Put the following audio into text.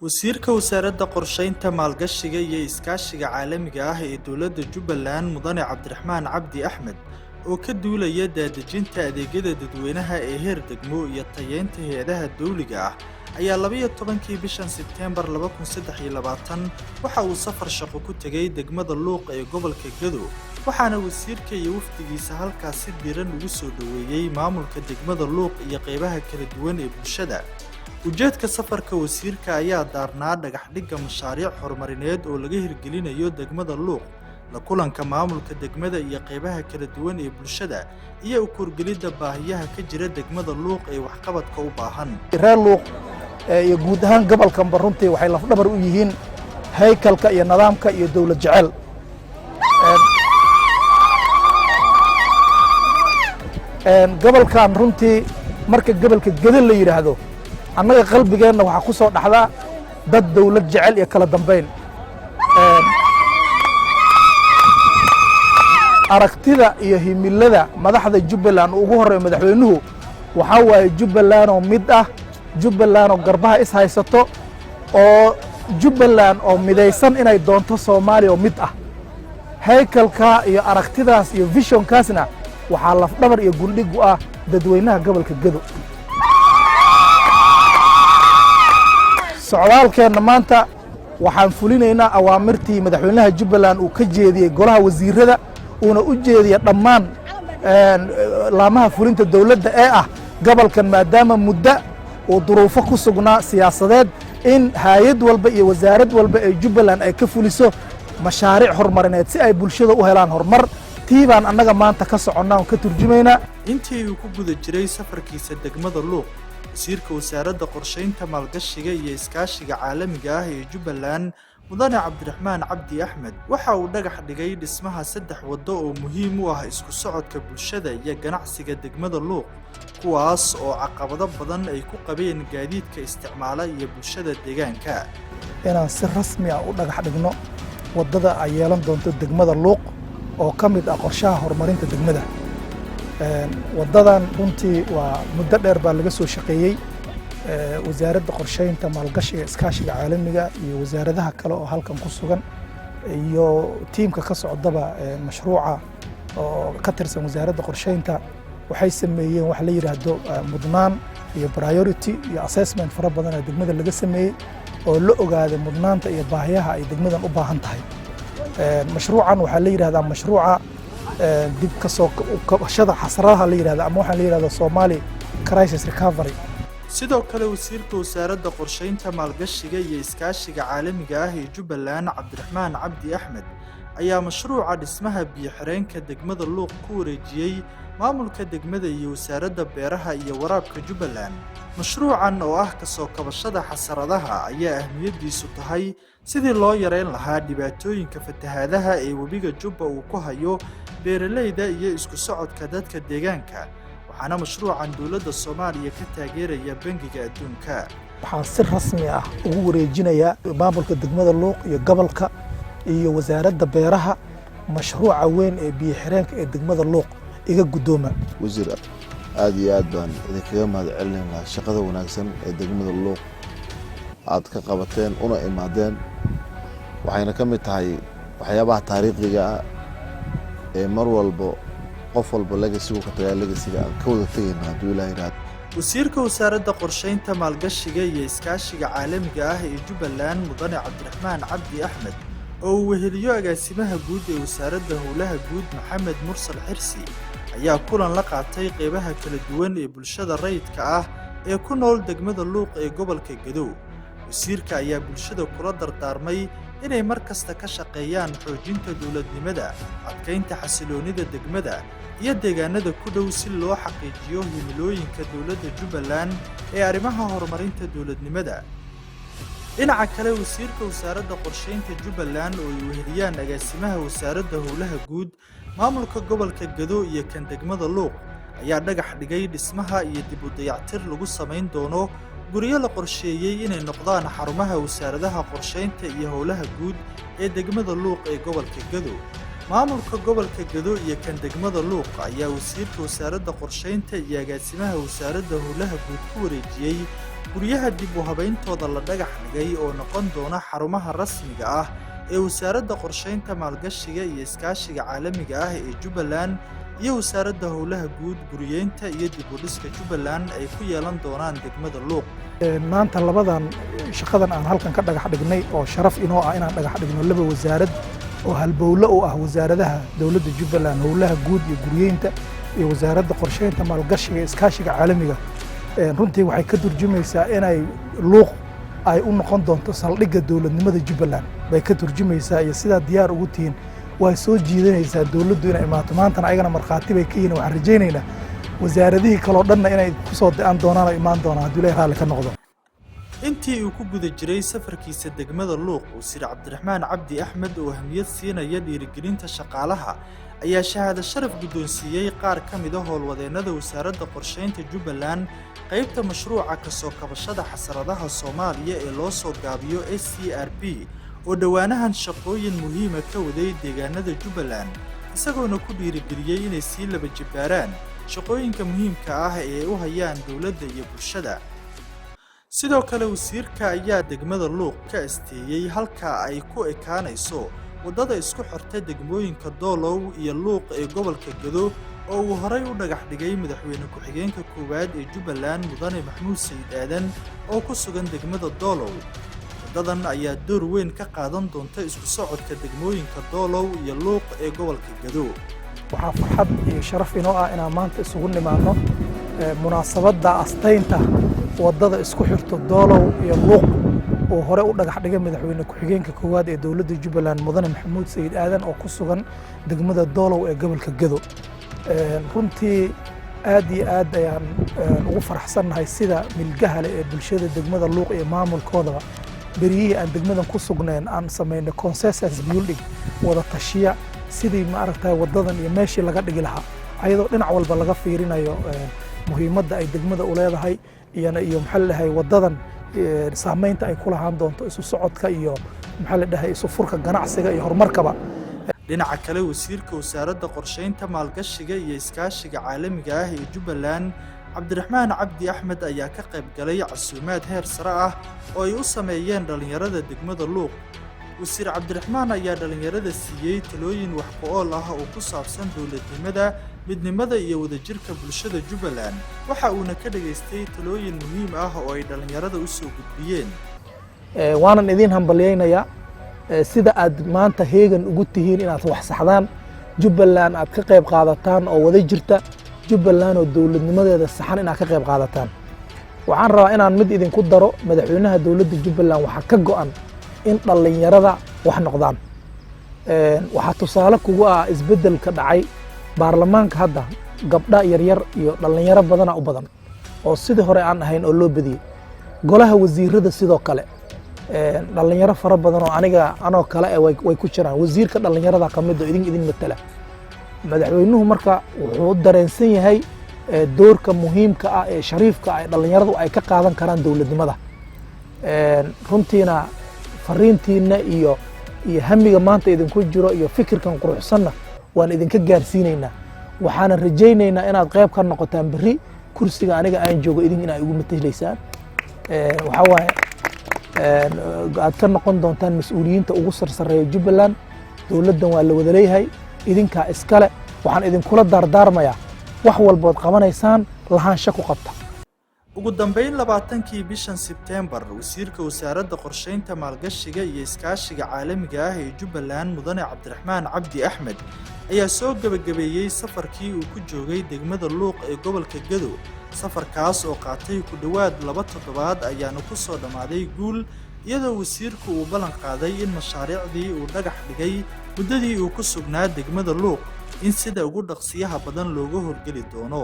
wasiirka wasaaradda qorsheynta maalgashiga iyo iskaashiga caalamiga ah ee dowladda Jubbaland Mudane Cabdiraxmaan Cabdi Axmed oo ka duulaya daadejinta adeegyada dadweynaha ee heer degmo iyo tayeynta hay'adaha dawliga ah ayaa 12kii bishan Sebteembar 2023 waxa uu safar shaqo ku tagay degmada Luuq ee gobolka Gadow waxaana wasiirka iyo wafdigiisa halkaas si diiran ugu soo dhaweeyay maamulka degmada Luuq iyo qaybaha kala duwan ee bulshada. ujeedka safarka wasiirka ayaa daarnaa dhagax dhigga mashaariic horumarineed oo laga hirgelinayo degmada Luuq la kulanka maamulka degmada iyo qaybaha kala duwan ee bulshada iyo u korgelidda baahiyaha ka jira degmada Luuq ee waxqabadka u baahan. reer Luuq iyo guud ahaan gobolkan runtii waxay lafdhabar u yihiin haykalka iyo nidaamka iyo dawlad jecel. gobolkan runtii marka gobolka Gadow la yiraahdo annaga qalbigeena waxa ku soo dhaxda dad dawlad jecel iyo kala dambeyn aragtida iyo himilada madaxda Jubbaland ugu horeeyay madaxweynuhu waxa waaye Jubbaland oo mid ah Jubbaland oo garbaha is haysato oo Jubbaland oo midaysan inay doonto Soomaaliya oo mid ah haykalka iyo aragtidaas iyo visionkaasna waxa lafdhabar iyo guldhig u ah dadweynaha gobolka Gadow. socdaalkeena maanta waxaan fulinaynaa awaamirtii madaxweynaha Jubbaland uu ka jeediyay golaha wasiirada una u jeediyay dhammaan laamaha fulinta dawladda ee ah gobolkan maadaama muddo oo duruufo ku sugnaa siyaasadeed in hay'ad walba iyo wasaarad walba ee Jubbaland ay ka fuliso mashaariic horumarineed si ay bulshada u helaan horumar tiibaan annaga maanta ka soconnaa oo ka turjumaynaa. intii uu ku guda jiray safarkiisa degmada Luuq wasiirka wasaaradda qorsheynta maalgashiga iyo iskaashiga caalamiga ah ee Jubbaland Mudane Cabdiraxmaan Cabdi Axmed waxa uu dhagax dhigay dhismaha 3 wado oo muhiim u ah isku socodka bulshada iyo ganacsiga degmada Luuq kuwaas oo caqabado badan ay ku qabeen gaadiidka isticmaala iyo bulshada deegaanka. inaan si rasmi ah u dhagax dhigno wadada ay yeelan doonto degmada Luuq oo ka mid ah qorshaha horumarinta degmada. wadadan runtii waa muddo dheer baa laga soo shaqeeyay wasaaradda qorsheynta maalgashiga iskaashiga caalamiga iyo wasaaradaha kale oo halkan ku sugan iyo tiimka ka socdaba mashruuca oo ka tirsan wasaaradda qorsheynta waxay sameeyeen wax la yiraahdo mudnaan iyo priority iyo assessment fara badan oo degmada laga sameeyay oo la ogaaday mudnaanta iyo baahiyaha ay degmadan u baahan tahay. mashruucan waxa la yiraahdaa mashruuca dib ka soo kabashada xasradaha la yiraahdo ama waxa la yiraahdo Somali crisis recovery. sidoo kale wasiirka wasaaradda qorsheynta maalgashiga iyo iskaashiga caalamiga ah ee Jubbaland Cabdiraxmaan Cabdi Axmed ayaa mashruuca dhismaha biyo xireenka degmada Luuq ku wareejiyay maamulka degmada iyo wasaaradda beeraha iyo waraabka Jubbaland. mashruucan oo ah ka soo kabashada xasradaha ayaa ahmiyadiisu tahay sidii loo yareyn lahaa dhibaatooyinka fatahaadaha ee webiga Jubba uu ku hayo beeralayda iyo isku socodka dadka deegaanka. waxaana mashruucan dawladda Soomaaliya ka taageeraya Bangiga Adduunka. waxaan si rasmi ah ugu wareejinayaa maamulka degmada Luuq iyo gobolka iyo wasaaradda beeraha mashruuca weyn ee biyo xireenka ee degmada Luuq iga gudooma. wasiir aad iyo aad baan idinkaga mahadcelinaynaa shaqada wanaagsan ee degmada Luuq aad ka qabateen una imaadeen waxayna ka mid tahay waxyaabaha taariikhiga ah ee mar walba qof walba legacy ka tagay legacy-ga aan ka wada tagayna hadduu Ilaahay yiraahdo. wasiirka wasaaradda qorsheynta maalgashiga iyo iskaashiga caalamiga ah ee Jubbaland Mudane Cabdiraxmaan Cabdi Axmed oo uu weheliyo agaasimaha guud ee wasaaradda howlaha guud Maxamed Mursal Xirsi ayaa kulan la qaatay qaybaha kala duwan ee bulshada rayidka ah ee ku nool degmada Luuq ee gobolka Gadow. wasiirka ayaa bulshada kula dardaarmay inay mar kasta ka shaqeeyaan xoojinta dawladnimada, adkeynta xasiloonida degmada iyo deegaanada ku dhow si loo xaqiijiyo himilooyinka dawladda Jubbaland ee arrimaha horumarinta dawladnimada. dhinaca kale wasiirka wasaaradda qorsheynta Jubbaland oo ay weheliyaan agaasimaha wasaaradda howlaha guud maamulka gobolka Gadow iyo kan degmada Luuq ayaa dhagax dhigay dhismaha iyo dib u dayactir lagu samayn doono guryo la qorsheeyay inay noqdaan xarumaha wasaaradaha qorsheynta iyo howlaha guud ee degmada Luuq ee gobolka Gadow. maamulka gobolka Gadow iyo kan degmada Luuq ayaa wasiirka wasaaradda qorsheynta iyo agaasimaha wasaaradda howlaha guud ku wareejiyay guryaha dib u habayntooda la dhagax dhigay oo noqon doona xarumaha rasmiga ah ee wasaaradda qorsheynta maalgashiga iyo iskaashiga caalamiga ah ee Jubbaland iyo wasaaradda howlaha guud guriyeynta iyo dib u dhiska Jubbaland ay ku yeelan doonaan degmada Luuq. maanta labadan shaqadan aan halkan ka dhagax dhignay oo sharaf inoo ah inaan dhagax dhigno laba wasaarad oo halbowle u ah wasaaradaha dowladda Jubbaland howlaha guud iyo guriyeynta iyo wasaaradda qorsheynta maalgashiga iyo iskaashiga caalamiga runtii waxay ka turjumaysaa inay Luuq ay u noqon doonto saldhigga dowladnimada Jubbaland bay ka turjumaysaa iyo sidaa diyaar ugu tihiin way soo jiidanaysaa dowladdu inay imaato maantana ayagana markhaati bay ka yihiin waxaan rajaynaynaa wasaaradihii kaloo dhanna inay ku soo da'an doonaan oo imaan doonaan haddii Ilaahay raalli ka noqdo. intii uu ku guda jiray safarkiisa degmada Luuq wasiir Cabdiraxmaan Cabdi Axmed oo ahmiyad siinaya dhiirigelinta shaqaalaha ayaa shahaado sharaf guddoonsiiyey qaar ka mid ah howlwadeennada wasaaradda qorsheynta Jubbaland qaybta mashruuca ka soo kabashada xasaradaha Soomaaliya ee loo soo gaabiyo SCRP oo dhawaanahan shaqooyin muhiim ah ka waday deegaanada Jubbaland isagoona ku dhiirigeliyey inay sii laba jibaaraan shaqooyinka muhiimka ah ee u hayaan dowladda iyo bulshada. sidoo kale wasiirka ayaa degmada Luuq ka asteeyay halka ay ku ekaanayso wadada isku xirta degmooyinka Doolow iyo Luuq ee gobolka Gado oo uu horay u dhagax dhigay madaxweyne ku-xigeenka koowaad ee Jubbaland Mudane Maxamuud Sayid Aadan oo ku sugan degmada Doolow. wadadan ayaa door weyn ka qaadan doonta isku socodka degmooyinka Doolow iyo Luuq ee gobolka Gado. waxaa farxad iyo sharaf inoo ah inaan maanta isugu nimaano munaasabadda astaynta wadada isku xirto Doolow iyo Luuq oo hore u dhagax dhigay madaxweyne ku-xigeenka koowaad ee dowladda Jubbaland Mudane Maxamuud Sayid Aadan oo ku sugan degmada Doolow ee gobolka Gado. runtii aad iyo aad ayaan ugu faraxsanahay sida milgaha leh ee bulshada degmada Luuq iyo maamulkoodaba beriyihii aan degmadan ku sugneen aan sameynay consensus building wada tashiya sidii ma aragtay wadadan iyo meeshii laga dhigi lahaa ayadoo dhinac walba laga fiirinayo muhiimadda ay degmada u leedahay iyo maxaa la dhahay wadadan saameynta ay ku lahaan doonto isu socodka iyo maxaa la dhahay isu furka ganacsiga iyo horumarkaba. dhinaca kale wasiirka wasaaradda qorsheynta maalgashiga iyo iskaashiga caalamiga ah ee Jubbaland Cabdiraxmaan Cabdi Axmed ayaa ka qayb galay casuumaad heer sare ah oo ay u sameeyeen dhalinyarada degmada Luuq. wasiir Cabdiraxmaan ayaa dhalinyarada siiyey talooyin wax ku ool ah oo ku saabsan dowladnimada midnimada iyo wadajirka bulshada Jubbaland waxa uuna ka dhageystay talooyin muhiim ah oo ay dhalinyarada u soo gudbiyeen. waanan idin hambalyeynaya sida aad maanta heegan ugu tihiin inaad wax saxdaan Jubbaland aad ka qayb qaadataan oo wada jirta Jubbaland oo dowladnimadeeda saxan inaad ka qayb qaadataan. waxaan rabaa inaan mid idinku daro madaxweynaha dowladda Jubbaland waxa ka go'an in dhalinyarada wax noqdaan. waxa tusaale kugu ah isbeddelka dhacay baarlamaanka hadda gabdha yaryar iyo dhalinyaro badan u badan oo sidii hore aan ahayn oo loo badiyay. golaha wasiirada sidoo kale dhalinyaro fara badan oo anoo kale way ku jiraan wasiirka dhalinyarada ka mid ah idin matala. madaxweynuhu marka wuxuu dareensan yahay doorka muhiimka ah ee shariifka ah dhalinyaradu ay ka qaadan karaan dowladnimada. runtiina fariintiina iyo hamiga maanta idinku jiro iyo fikirkan quruxsanna waan idinka gaarsiinaynaa. waxaana rajaynaynaa inaad qayb ka noqotaan berri kursiga aniga aan joogo inay ugu matalaysaan. waxa waaye aad ka noqon doontaan mas'uuliyiinta ugu sarsareeya Jubbaland. dowladdan waa la wada leeyahay idinkaa iskale. waxaan idinkula dardaarmayaa wax walbood qabanaysaan lahaansho ku qabta. ugu dambeyn 20kii bishan Sebtembar wasiirka wasaaradda qorsheynta maalgashiga iyo iskaashiga caalamiga ah ee Jubbaland Mudane Cabdiraxmaan Cabdi Axmed ayaa soo gabagabeeyay safarkii uu ku joogay degmada Luuq ee gobolka Gado. safarkaas oo qaatay ku dhawaad 2 toddobaad ayaana ku soo dhamaaday guul iyadoo wasiirku uu ballan qaaday in mashaariicdii uu dhagax dhigay muddadii uu ku sugnaa degmada Luuq in sida ugu dhaqsiyaha badan looga horgeli doono.